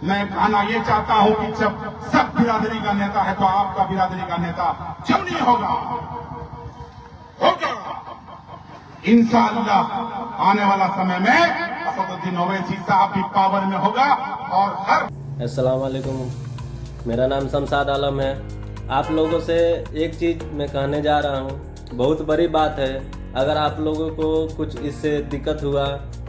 मैं कहना ये चाहता हूं कि जब सब बिरादरी का नेता है तो आपका बिरादरी का नेता क्यों नहीं होगा? इंशाअल्लाह आने वाला समय में असदुद्दीन ओवैसी साहब भी पावर में होगा और हर। अस्सलाम वालेकुम, मेरा नाम शमशाद आलम है। आप लोगों से एक चीज़ मैं कहने जा रहा हूँ, बहुत बड़ी बात है। अगर आप लोगों को कुछ इससे दिक्कत हुआ,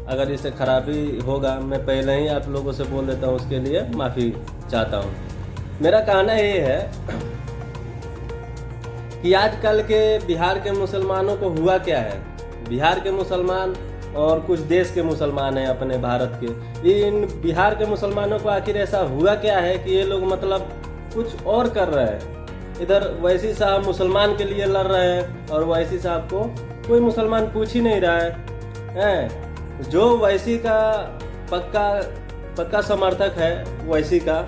अगर इससे खराबी होगा, मैं पहले ही आप लोगों से बोल देता हूँ, उसके लिए माफ़ी चाहता हूँ। मेरा कहना ये है कि आजकल के बिहार के मुसलमानों को हुआ क्या है। बिहार के मुसलमान और कुछ देश के मुसलमान हैं अपने भारत के, इन बिहार के मुसलमानों को आखिर ऐसा हुआ क्या है कि ये लोग मतलब कुछ और कर रहे हैं। इधर वैसी साहब मुसलमान के लिए लड़ रहे हैं और वैसी साहब को कोई मुसलमान पूछ ही नहीं रहा है। जो वैसी का पक्का समर्थक है, वैसी का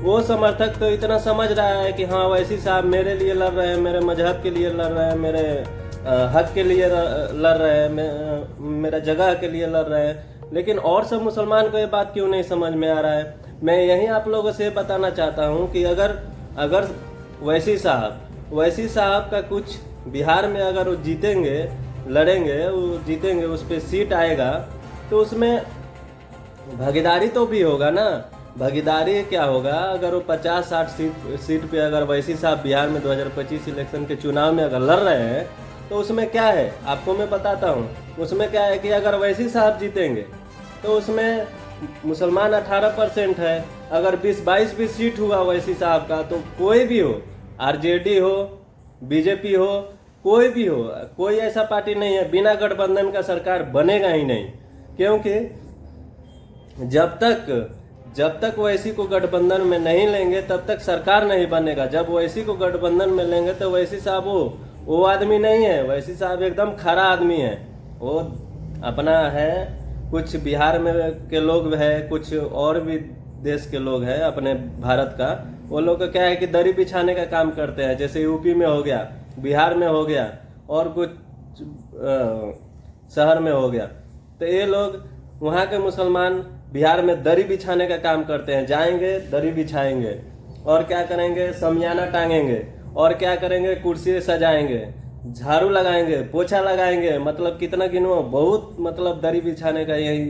वो समर्थक तो इतना समझ रहा है कि हाँ वैसी साहब मेरे लिए लड़ रहे हैं, मेरे मजहब के लिए लड़ रहे हैं, मेरे हक के लिए लड़ रहे हैं, मेरा जगह के लिए लड़ रहे हैं। लेकिन और सब मुसलमान को ये बात क्यों नहीं समझ में आ रहा है। मैं यही आप लोगों से बताना चाहता हूँ कि अगर वैसी साहब का कुछ बिहार में अगर वो जीतेंगे, लड़ेंगे, वो जीतेंगे, उस पर सीट आएगा तो उसमें भागीदारी तो भी होगा ना। भागीदारी क्या होगा, अगर वो 50-60 सीट पे अगर वैसी साहब बिहार में 2025 इलेक्शन के चुनाव में अगर लड़ रहे हैं तो उसमें क्या है आपको मैं बताता हूँ। उसमें क्या है कि अगर वैसी साहब जीतेंगे तो उसमें मुसलमान 18% है। अगर 20-22 भी सीट हुआ वैसी साहब का तो कोई भी हो, आरजेडी हो, बीजेपी हो, कोई भी हो, कोई ऐसा पार्टी नहीं है बिना गठबंधन का सरकार बनेगा ही नहीं। क्योंकि जब तक वैसी को गठबंधन में नहीं लेंगे तब तक सरकार नहीं बनेगा। जब वैसी को गठबंधन में लेंगे तो वैसी साहब वो आदमी नहीं है। वैसी साहब एकदम खरा आदमी है। वो अपना है, कुछ बिहार में के लोग है, कुछ और भी देश के लोग हैं अपने भारत का। वो लोग का क्या है कि दरी बिछाने का काम करते हैं, जैसे यूपी में हो गया, बिहार में हो गया और कुछ शहर में हो गया। तो ये लोग वहाँ के मुसलमान बिहार में दरी बिछाने का काम करते हैं। जाएंगे, दरी बिछाएंगे और क्या करेंगे, शमियाना टांगेंगे और क्या करेंगे, कुर्सी सजाएंगे, झाड़ू लगाएंगे, पोछा लगाएंगे। मतलब कितना गिनो, बहुत मतलब दरी बिछाने का यही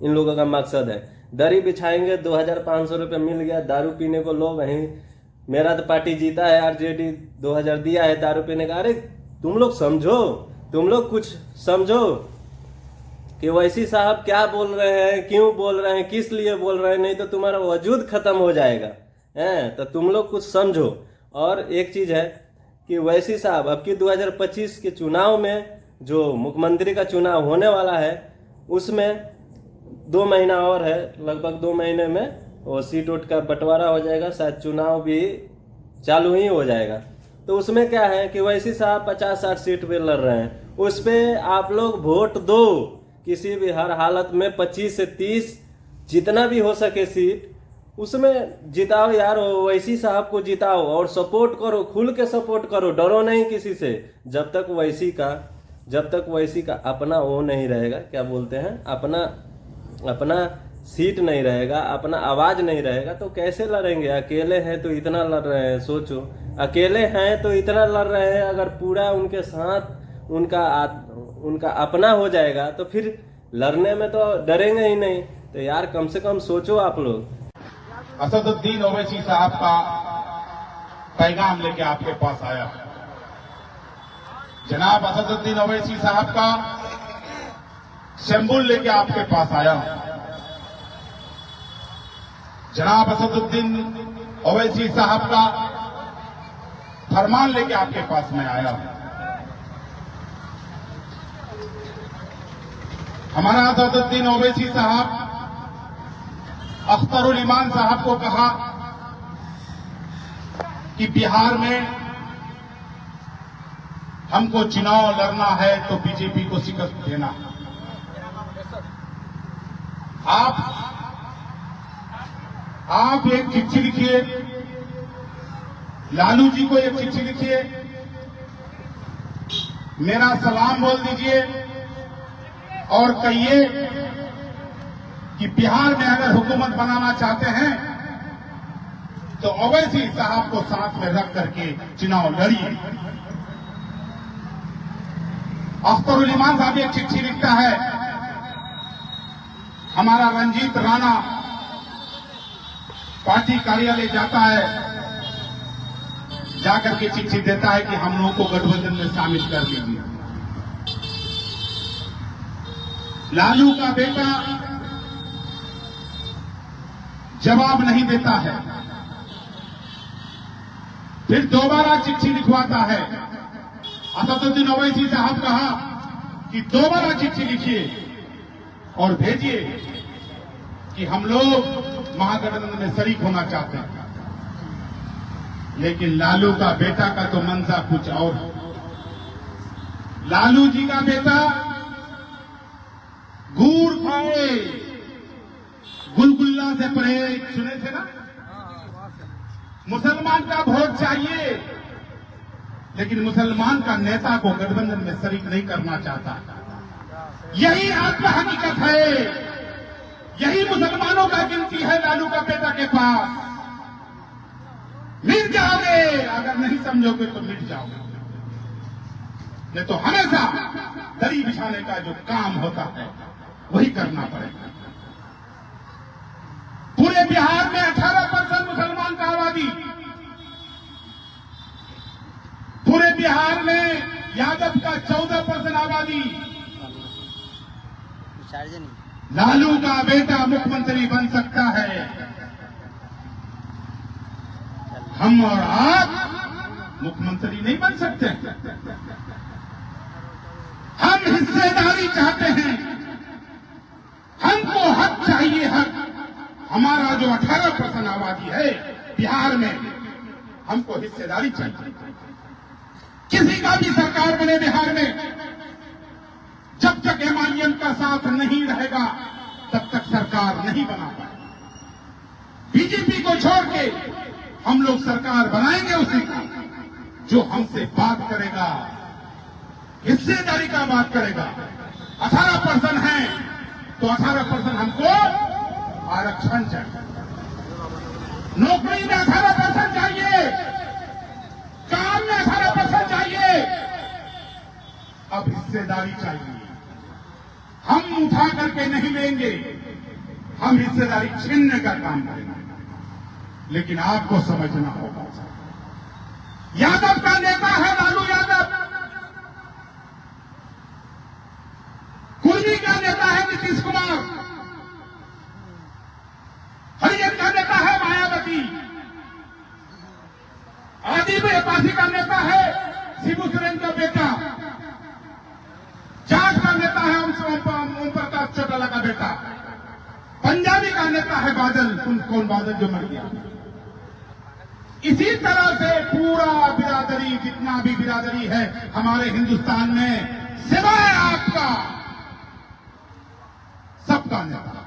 इन लोगों का मकसद है। दरी बिछाएंगे, 2500 रुपये मिल गया, दारू पीने को लो वहीं। मेरा तो पार्टी जीता है, आरजेडी 2000 दिया है दारू पीने का। अरे तुम लोग समझो, तुम लोग कुछ समझो कि वैसी साहब क्या बोल रहे हैं, क्यों बोल रहे हैं, किस लिए बोल रहे हैं, नहीं तो तुम्हारा वजूद खत्म हो जाएगा। तो तुम लोग कुछ समझो। और एक चीज़ है कि वैसी साहब अब की 2025 के चुनाव में जो मुख्यमंत्री का चुनाव होने वाला है उसमें 2 महीना और है, लगभग 2 महीने में वो सीट उठ का बंटवारा हो जाएगा, शायद चुनाव भी चालू ही हो जाएगा। तो उसमें क्या है कि वैसी साहब 50-60 सीट पे लड़ रहे हैं, उस पर आप लोग वोट दो। किसी भी हर हालत में 25 से 30 जितना भी हो सके सीट उसमें जिताओ यार, वैसी साहब को जिताओ और सपोर्ट करो, खुल के सपोर्ट करो, डरो नहीं किसी से। जब तक वैसी का अपना वो नहीं रहेगा, क्या बोलते हैं, अपना सीट नहीं रहेगा, अपना आवाज नहीं रहेगा तो कैसे लड़ेंगे। अकेले हैं तो इतना लड़ रहे हैं, सोचो, अकेले हैं तो इतना लड़ रहे हैं। अगर पूरा उनके साथ उनका अपना हो जाएगा तो फिर लड़ने में तो डरेंगे ही नहीं। तो यार कम से कम सोचो आप लोग। असदुद्दीन ओवैसी साहब का पैगाम लेके आपके पास आया। जनाब असदुद्दीन ओवैसी साहब का सिंबल लेके आपके पास आया। जनाब असदुद्दीन ओवैसी साहब का फरमान लेके आपके पास में आया। हमारा असदुद्दीन ओवैसी साहब अख्तरुल ईमान साहब को कहा कि बिहार में हमको चुनाव लड़ना है तो बीजेपी को शिकस्त देना। आप एक चिट्ठी लिखिए, लालू जी को एक चिट्ठी लिखिए, मेरा सलाम बोल दीजिए और कहिए कि बिहार में अगर हुकूमत बनाना चाहते हैं तो ओवैसी साहब को साथ में रख करके चुनाव लड़िए। अख्तरुल ईमान साहब एक चिट्ठी लिखता है, हमारा रंजीत राणा पार्टी कार्यालय जाता है, जाकर के चिट्ठी देता है कि हम लोगों को गठबंधन में शामिल कर लीजिए। लालू का बेटा जवाब नहीं देता है, फिर दोबारा चिट्ठी लिखवाता है। असदुद्दीन ओवैसी साहब कहा कि दोबारा चिट्ठी लिखिए और भेजिए कि हम लोग महागठबंधन में शरीक होना चाहते हैं। लेकिन लालू का बेटा का तो मंशा कुछ और है। लालू जी का बेटा गुड़ खाए गुलगुल्ला से पढ़े, सुने थे ना, मुसलमान का वोट चाहिए, लेकिन मुसलमान का नेता को गठबंधन में शरीक नहीं करना चाहता। यही आत्म हकीकत है, यही मुसलमानों का गिनती है लालू का बेटा के पास। मिट जाओगे, अगर नहीं समझोगे तो मिट जाओगे, नहीं तो हमेशा दरी बिछाने का जो काम होता है वही करना पड़ेगा। पूरे बिहार में 18% मुसलमान का आबादी, पूरे बिहार में यादव का 14% आबादी। लालू का बेटा मुख्यमंत्री बन सकता है, हम और आप मुख्यमंत्री नहीं बन सकते। हम हिस्सेदारी चाहते हैं, हमको हक चाहिए, हक। हमारा जो 18% आबादी है बिहार में, हमको हिस्सेदारी चाहिए। किसी का भी सरकार बने बिहार में, जब तक एमआईएम का साथ नहीं रहेगा तब तक सरकार नहीं बना पाएगा। बीजेपी को छोड़ के हम लोग सरकार बनाएंगे उसी का जो हमसे बात करेगा, हिस्सेदारी का बात करेगा। 18% है तो 18% हमको आरक्षण चाहिए, नौकरी में 18% चाहिए, काम में 18% चाहिए। अब हिस्सेदारी चाहिए, हम उठा करके नहीं लेंगे, हम हिस्सेदारी छीनने का काम करेंगे। लेकिन आपको समझना होगा, यादव का नेता है लालू यादव, कुर्मी का नेता है नीतीश कुमार, हरिजन का नेता है मायावती, आदिवासी का नेता है शिबू सोरेन का बेटा, जाट का नेता है ओम प्रकाश चौटाला का बेटा, पंजाबी का नेता है बादल, कौन बादल जो मर गया। इसी तरह से पूरा बिरादरी, जितना भी बिरादरी है हमारे हिंदुस्तान में, सिवाय आपका, सबका नेता।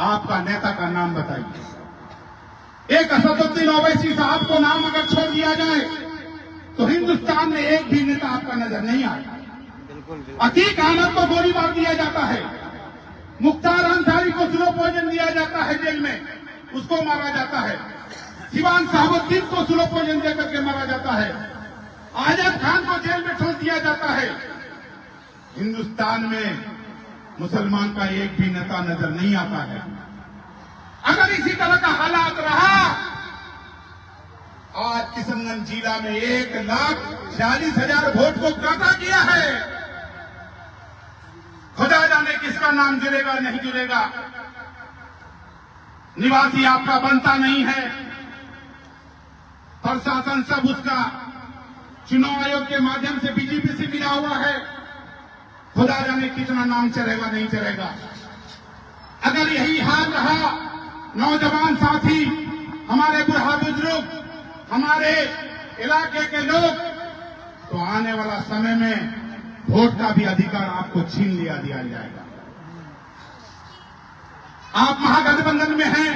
आपका नेता का नाम बताइए। एक असदुद्दीन ओवैसी साहब को नाम अगर छोड़ दिया जाए तो हिंदुस्तान में एक भी नेता आपका नजर नहीं आएगा। अतीक अहमद को गोली मार दिया जाता है, मुख्तार अंसारी को स्लो पॉइजन दिया जाता है, जेल में उसको मारा जाता है, सिवान साहबुद्दीन को स्लो पॉइजन देकर के मारा जाता है, आजाद खान को जेल में ठोक दिया जाता है। हिंदुस्तान में मुसलमान का एक भी नेता नजर नहीं आता है। अगर इसी तरह का हालात रहा, आज किशनगंज जिला में 1,46,000 वोट को काटा किया है। खुदा जाने किसका नाम जुड़ेगा नहीं जुड़ेगा। निवासी आपका बनता नहीं है, प्रशासन सब उसका चुनाव आयोग के माध्यम से बीजेपी से मिला हुआ है। खुदा जाने कितना नाम चलेगा नहीं चलेगा। अगर यही हाल रहा, नौजवान साथी, हमारे बुढ़ा बुजुर्ग, हमारे इलाके के लोग, तो आने वाला समय में वोट का भी अधिकार आपको छीन दिया जाएगा। आप महागठबंधन में हैं,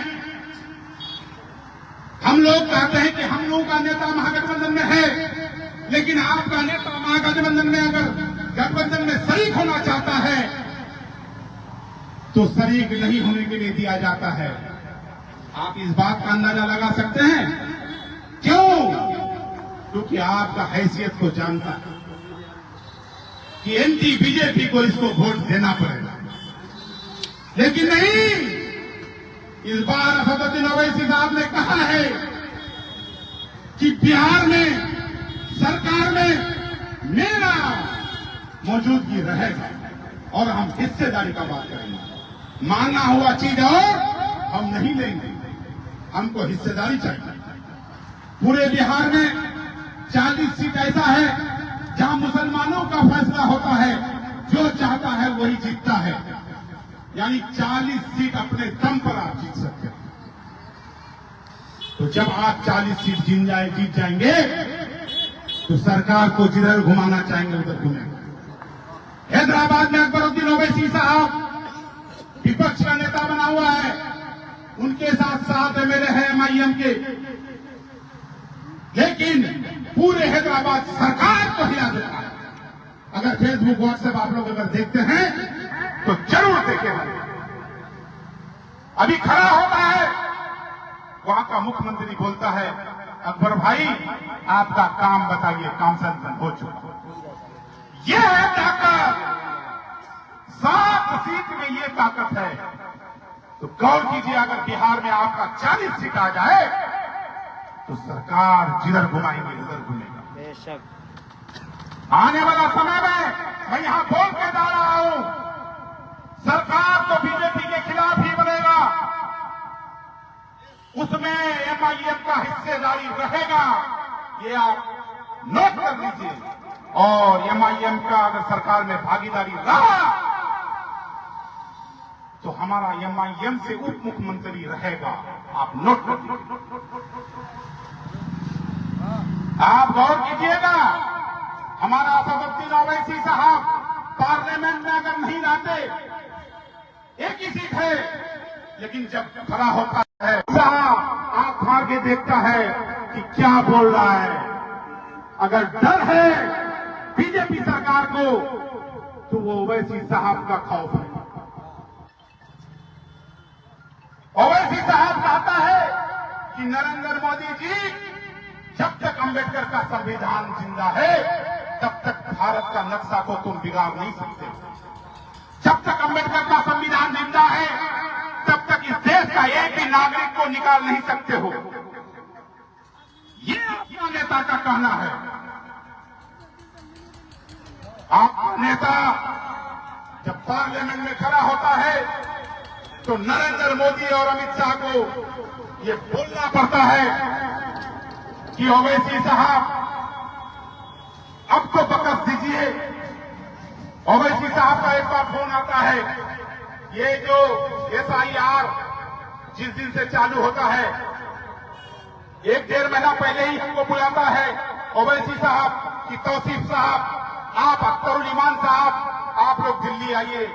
हम लोग कहते हैं कि हम लोगों का नेता महागठबंधन में है, लेकिन आपका नेता महागठबंधन में अगर गठबंधन में शरीक होना चाहता है तो शरीक नहीं होने के लिए दिया जाता है। आप इस बात का अंदाजा लगा सकते हैं क्यों? क्योंकि आपका हैसियत को जानता है कि एंटी बीजेपी को इसको वोट देना पड़ेगा। लेकिन नहीं, इस बार असदुद्दीन ओवैसी साहब ने कहा है कि बिहार में सरकार में मेरा मौजूदगी रहेगा और हम हिस्सेदारी का बात करेंगे। मांगना हुआ चीज और हम नहीं लेंगे, हमको हिस्सेदारी चाहिए। पूरे बिहार में 40 सीट ऐसा है जहां मुसलमानों का फैसला होता है, जो चाहता है वही जीतता है। यानी 40 सीट अपने दम पर आप जीत सकते हैं। तो जब आप 40 सीट जीत जाएंगे तो सरकार को जिधर घुमाना चाहेंगे उधर घुमेंगे। हैदराबाद में अकबरुद्दीन ओवैसी साहब विपक्ष का नेता बना हुआ है, उनके साथ 7 एमएलए हैं एमआईएम के, लेकिन पूरे हैदराबाद सरकार को हिला देता है। अगर फेसबुक व्हाट्सएप आप लोग अगर देखते हैं तो जरूर देखें। अभी खड़ा होता है, वहां का मुख्यमंत्री बोलता है, अकबर भाई आपका काम बताइए, काम संपन्न हो चुका। ये है ताकत, 7 सीट में ये ताकत है। तो गौर कीजिए, अगर बिहार में आपका 40 सीट आ जाए तो सरकार जिधर घुमाएंगे उधर घुमेगा। बेशक आने वाला समय में मैं यहां बोल के जा रहा हूं, सरकार तो बीजेपी के खिलाफ ही बनेगा, उसमें एमआईएम का हिस्सेदारी रहेगा। ये आप नोट कर लीजिए। और एमआईएम का अगर सरकार में भागीदारी रहा तो हमारा एमआईएम से उप मुख्यमंत्री रहेगा। आप नोट कर लीजिए। आप गौर कीजिएगा, हमारा असदुद्दीन ओवैसी साहब पार्लियामेंट में अगर नहीं रहते, एक ही सीट है, लेकिन जब खड़ा होता है आंख मार के देखता है कि क्या बोल रहा है। अगर डर है बीजेपी सरकार को तो वो ओवैसी साहब का खौफ है। ओवैसी साहब कहता है कि नरेंद्र मोदी जी, जब तक अंबेडकर का संविधान जिंदा है तब तक भारत का नक्शा को तुम बिगाड़ नहीं सकते। जब तक अंबेडकर का संविधान जिंदा है तब तक इस देश का एक भी नागरिक को निकाल नहीं सकते हो। ये अपना नेता का कहना है। आपका नेता जब पार्लियामेंट में खड़ा होता है तो नरेंद्र मोदी और अमित शाह को ये बोलना पड़ता है कि ओवैसी साहब अब तो बकस दीजिए। ओवैसी साहब का एक बार फोन आता है, ये जो एसआईआर जिस दिन से चालू होता है, 1-1.5 महीना पहले ही हमको बुलाता है ओवैसी साहब कि तौसीफ साहब, आप अख्तरुल ईमान साहब, आप लोग दिल्ली आइए,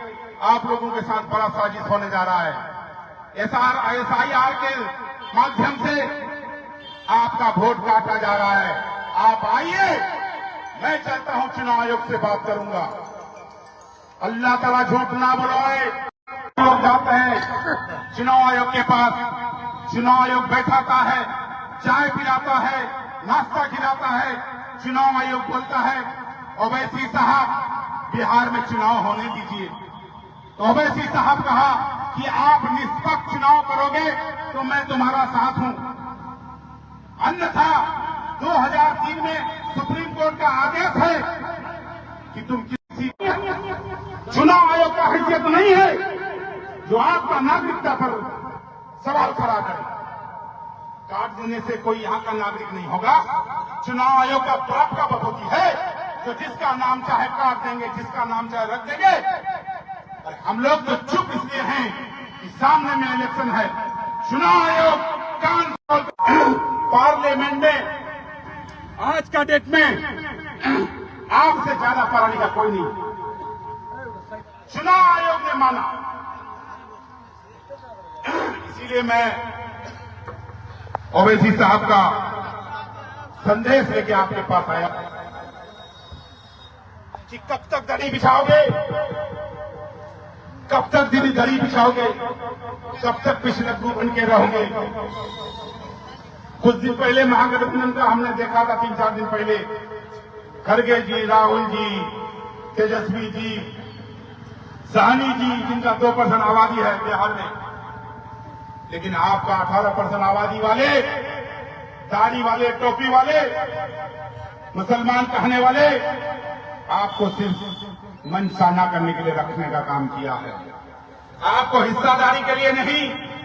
आप लोगों के साथ बड़ा साजिश होने जा रहा है। एसआईआर के माध्यम से आपका वोट काटा जा रहा है, आप आइए, मैं चाहता हूं चुनाव आयोग से बात करूंगा। अल्लाह ताला झूठ ना बुलाए। लोग जाते हैं चुनाव आयोग के पास, चुनाव आयोग बैठाता है, चाय पिलाता है, नाश्ता खिलाता है। चुनाव आयोग बोलता है, ओवैसी साहब बिहार में चुनाव होने दीजिए। तो ओवैसी साहब कहा कि आप निष्पक्ष चुनाव करोगे तो मैं तुम्हारा साथ हूं, अन्यथा 2003 में सुप्रीम कोर्ट का आदेश है कि तुम किसी चुनाव आयोग का हैसियत नहीं है जो आपका नागरिकता पर सवाल खड़ा करे। काट देने से कोई यहां का नागरिक नहीं होगा। चुनाव आयोग का प्राप्त का बखूबी है, तो जिसका नाम चाहे काट देंगे, जिसका नाम चाहे रख देंगे। हम लोग तो चुप इसलिए हैं कि सामने में इलेक्शन है। चुनाव आयोग कान पार्लियामेंट में आज का डेट में आपसे ज्यादा पढ़ा लिखा कोई नहीं। चुनाव आयोग ने माना, इसीलिए मैं ओवैसी साहब का संदेश लेके आपके पास आया कि कब तक दरी बिछाओगे, कब तक दीदी दरी बिछाओगे? कब तक पिछलग्गू बन के रहोगे? कुछ दिन पहले महागठबंधन का हमने देखा था, 3-4 दिन पहले, खड़गे जी, राहुल जी, तेजस्वी जी, सहनी जी, जिनका 2% आबादी है बिहार में, लेकिन आपका 18% आबादी वाले, दाढ़ी वाले, टोपी वाले, मुसलमान कहने वाले आपको सिर्फ मनसाना करने के लिए रखने का काम किया है। आपको हिस्सादारी के लिए नहीं।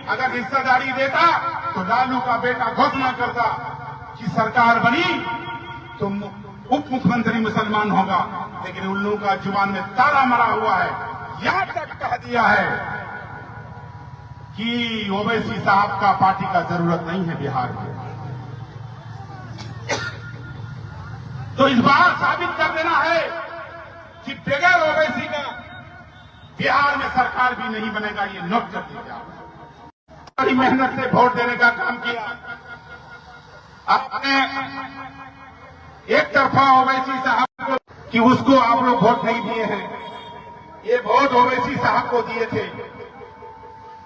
अगर हिस्सादारी देता तो लालू का बेटा घोषणा करता कि सरकार बनी तो उप मुख्यमंत्री मुसलमान होगा, लेकिन उन लोगों का जुबान में ताला मरा हुआ है। यहां तक कह दिया है कि ओवैसी साहब का पार्टी का जरूरत नहीं है बिहार में। तो इस बार साबित कर देना है कि बगैर ओवैसी का बिहार में सरकार भी नहीं बनेगा। ये नोट कर दीजिए। बड़ी मेहनत से वोट देने का काम किया आपने। एक तरफा ओवैसी साहब को कि उसको आप लोग वोट नहीं दिए हैं, ये वोट ओवैसी साहब को दिए थे,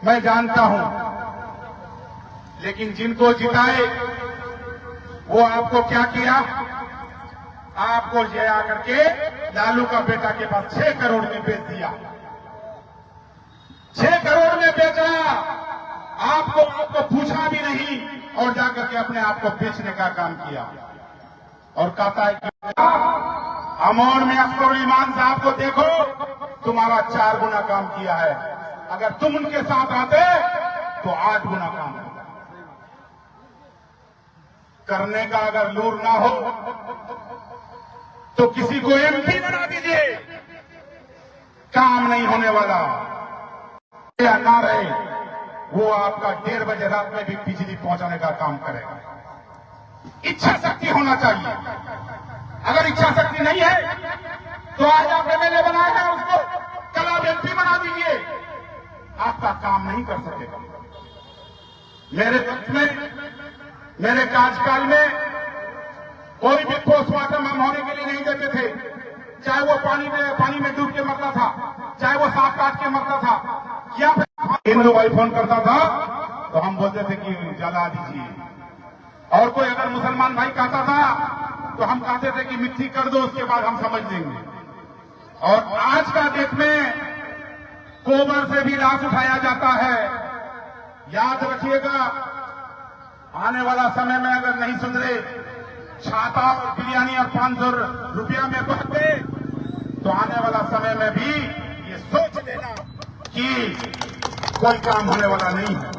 मैं जानता हूं, लेकिन जिनको जिताए वो आपको क्या किया? आपको ले आकर के लालू का बेटा के पास 6 करोड़ में बेच दिया। 6 करोड़ में बेचा। आपको पूछा भी नहीं और जाकर के अपने आप को बेचने का काम किया। और कहता है कि अमौर में अख्तर ईमान साहब को देखो, तुम्हारा 4 गुना काम किया है। अगर तुम उनके साथ आते तो 8 गुना काम होता। करने का अगर लूर ना हो तो किसी को एमपी बना दीजिए, काम नहीं होने वाला। ना रहे वो आपका 1:30 बजे रात में भी बिजली पहुंचाने का काम करेगा। इच्छा शक्ति होना चाहिए। अगर इच्छा शक्ति नहीं है तो आज आप एमएलए बनाए हैं, उसको कल आप एमपी बना दीजिए, आपका काम नहीं कर सकेगा। मेरे वक्त में, मेरे कार्यकाल में कोई भी पोस्टमार्टम हम होने के लिए नहीं देते थे। चाहे वो पानी में डूब के मरता था, चाहे वो सांप काट के मरता था, या हिंदू भाई फोन करता था तो हम बोलते थे कि जला दीजिए। और कोई अगर मुसलमान भाई कहता था तो हम कहते थे कि मिट्टी कर दो, उसके बाद हम समझ लेंगे। और आज का डेट में गोबर से भी लाश उठाया जाता है। याद रखिएगा, आने वाला समय में अगर नहीं सुधरे, छाता और बिरयानी और 500 रुपया में बढ़ते, तो आने वाला समय में भी ये सोच लेना कि कोई काम होने वाला नहीं है।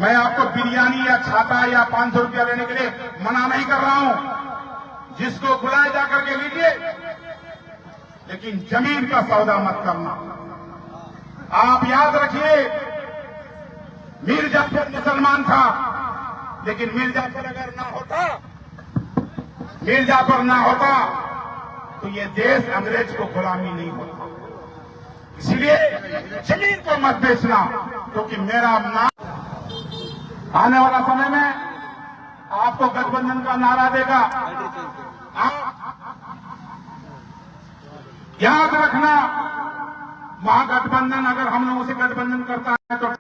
मैं आपको बिरयानी या छाता या 500 रुपया लेने के लिए मना नहीं कर रहा हूं। जिसको बुलाए जाकर के लीजिए, लेकिन जमीन का सौदा मत करना। आप याद रखिए, मीर जाफर मुसलमान था, लेकिन मीर जाफर अगर ना होता, मीर जाफर ना होता तो ये देश अंग्रेज को गुलामी नहीं होता। इसलिए जमीन को मत बेचना, क्योंकि मेरा नाम आने वाला समय में आपको गठबंधन का नारा देगा। आप याद रखना, महागठबंधन अगर हम लोगों से गठबंधन करता है तो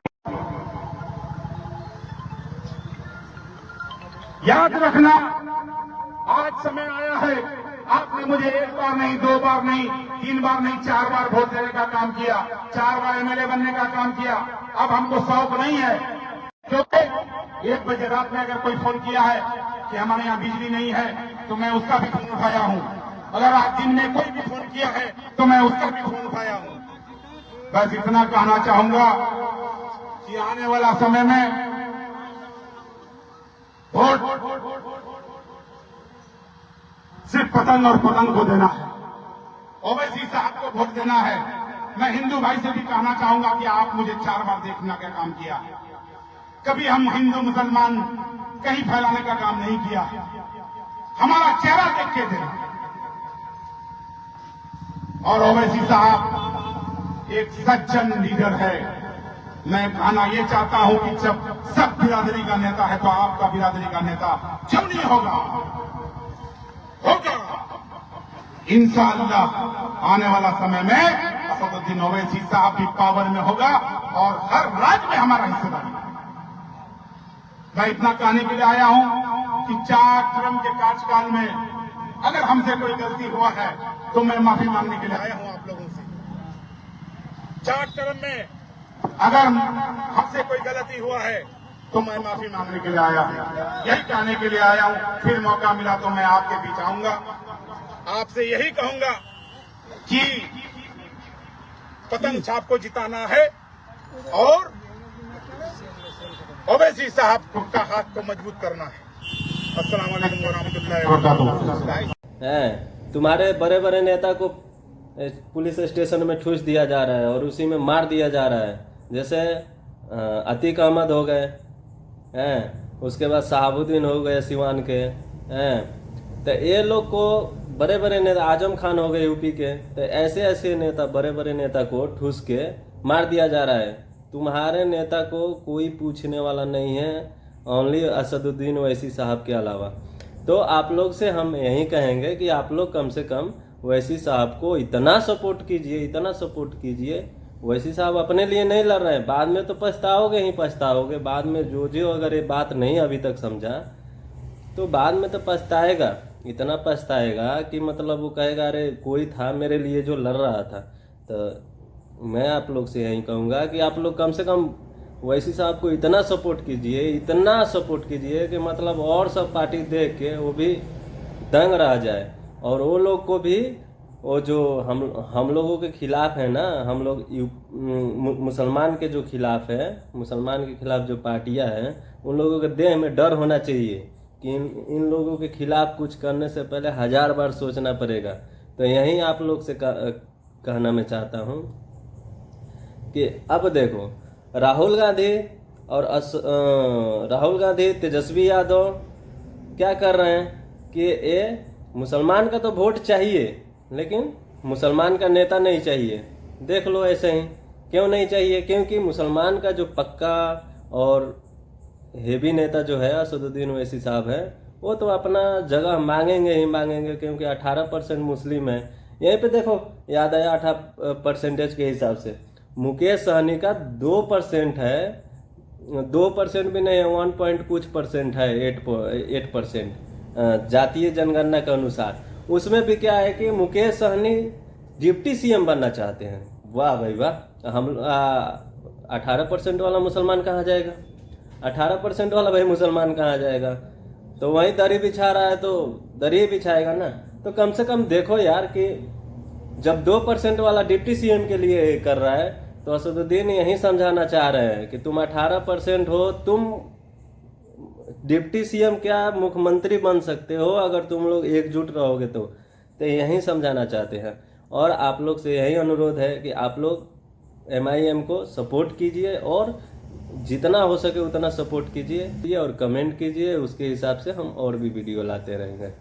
याद रखना, आज समय आया है। आपने मुझे 1 बार नहीं, 2 बार नहीं, 3 बार नहीं, 4 बार वोट देने का काम किया, 4 बार एमएलए बनने का काम किया। अब हमको शौक नहीं है, क्योंकि 1 बजे रात में अगर कोई फोन किया है कि हमारे यहाँ बिजली नहीं है तो मैं उसका भी फोन उठाया हूँ। अगर आज दिन में कोई भी फोन किया है तो मैं उसका भी फोन उठाया हूँ। बस इतना कहना चाहूंगा कि आने वाला समय में वोट सिर्फ पतंग और पतंग को देना है, ओवैसी साहब को वोट देना है। मैं हिंदू भाई से भी कहना चाहूंगा कि आप मुझे 4 बार देखने का काम किया। कभी हम हिंदू मुसलमान कहीं फैलाने का काम नहीं किया। हमारा चेहरा देख के देना। और ओवैसी साहब एक सज्जन लीडर है। मैं कहना ये चाहता हूं कि जब सब बिरादरी का नेता है तो आपका बिरादरी का नेता क्यों नहीं होगा? होगा इंशाअल्लाह। आने वाला समय में असदुद्दीन ओवैसी साहब भी पावर में होगा और हर राज्य में हमारा हिस्सेदारी। मैं इतना कहने के लिए आया हूं कि 4 टर्म के कार्यकाल में अगर हमसे कोई गलती हुआ है तो मैं माफी मांगने के लिए आया हूं आप लोगों से। 4 टर्म में अगर हमसे कोई गलती हुआ है तो मैं माफी मांगने के लिए आया हूं, यही कहने के लिए आया हूं। फिर मौका मिला तो मैं आपके बीच आऊंगा, आपसे यही कहूंगा कि पतंग छाप को जिताना है और ओवैसी साहब का हाथ को मजबूत करना है। अस्सलाम वालेकुम वरहमतुल्लाहि वबरकातुहू। तुम्हारे बड़े बड़े नेता को पुलिस स्टेशन में ठूस दिया जा रहा है और उसी में मार दिया जा रहा है, जैसे अतीक अहमद हो गए हैं, उसके बाद शहाबुद्दीन हो गए सिवान के हैं। तो ये लोग को बड़े बड़े नेता, आजम खान हो गए यूपी के, तो ऐसे ऐसे नेता, बड़े बड़े नेता को ठूस के मार दिया जा रहा है। तुम्हारे नेता को कोई पूछने वाला नहीं है, ओनली असदुद्दीन ओवैसी साहब के अलावा। तो आप लोग से हम यही कहेंगे कि आप लोग कम से कम ओवैसी साहब को इतना सपोर्ट कीजिए, इतना सपोर्ट कीजिए। ओवैसी साहब अपने लिए नहीं लड़ रहे हैं, बाद में तो पछताओगे ही पछताओगे। बाद में जो अगर ये बात नहीं अभी तक समझा तो बाद में तो पछताएगा, इतना पछताएगा कि मतलब वो कहेगा अरे कोई था मेरे लिए जो लड़ रहा था। तो मैं आप लोग से यही कहूँगा कि आप लोग कम से कम ओवैसी साहब को इतना सपोर्ट कीजिए, इतना सपोर्ट कीजिए कि मतलब और सब पार्टी देख के वो भी दंग रह जाए, और वो लोग को भी, वो जो हम लोगों के खिलाफ है ना, हम लोग मुसलमान के जो खिलाफ है, मुसलमान के खिलाफ जो पार्टियां हैं, उन लोगों के देह में डर होना चाहिए कि इन लोगों के खिलाफ कुछ करने से पहले 1000 बार सोचना पड़ेगा। तो यही आप लोग से कहना मैं चाहता हूँ कि अब देखो राहुल गांधी तेजस्वी यादव क्या कर रहे हैं कि ये मुसलमान का तो वोट चाहिए लेकिन मुसलमान का नेता नहीं चाहिए। देख लो ऐसे ही क्यों नहीं चाहिए, क्योंकि मुसलमान का जो पक्का और हेवी नेता जो है असदुद्दीन ओवैसी साहब है, वो तो अपना जगह मांगेंगे ही मांगेंगे, क्योंकि 18% मुस्लिम है। यहीं पे देखो याद आया 18% के हिसाब से मुकेश सहनी का 2% है, 2% भी नहीं है, 1 पॉइंट कुछ % है, 8% जातीय जनगणना के अनुसार। उसमें भी क्या है कि मुकेश सहनी डिप्टी सीएम बनना चाहते हैं। वाह भाई वाह, हम 18% वाला मुसलमान कहाँ जाएगा? 18% वाला भाई मुसलमान कहाँ जाएगा? तो वहीं दरी बिछा रहा है तो दरी बिछाएगा ना। तो कम से कम देखो यार कि जब 2% वाला डिप्टी सीएम के लिए कर रहा है तो असदुद्दीन यही समझाना चाह रहे हैं कि तुम 18% हो, तुम डिप्टी सीएम क्या मुख्यमंत्री बन सकते हो अगर तुम लोग एकजुट रहोगे तो यही समझाना चाहते हैं। और आप लोग से यही अनुरोध है कि आप लोग MIM को सपोर्ट कीजिए और जितना हो सके उतना सपोर्ट कीजिए और कमेंट कीजिए, उसके हिसाब से हम और भी वीडियो लाते रहेंगे।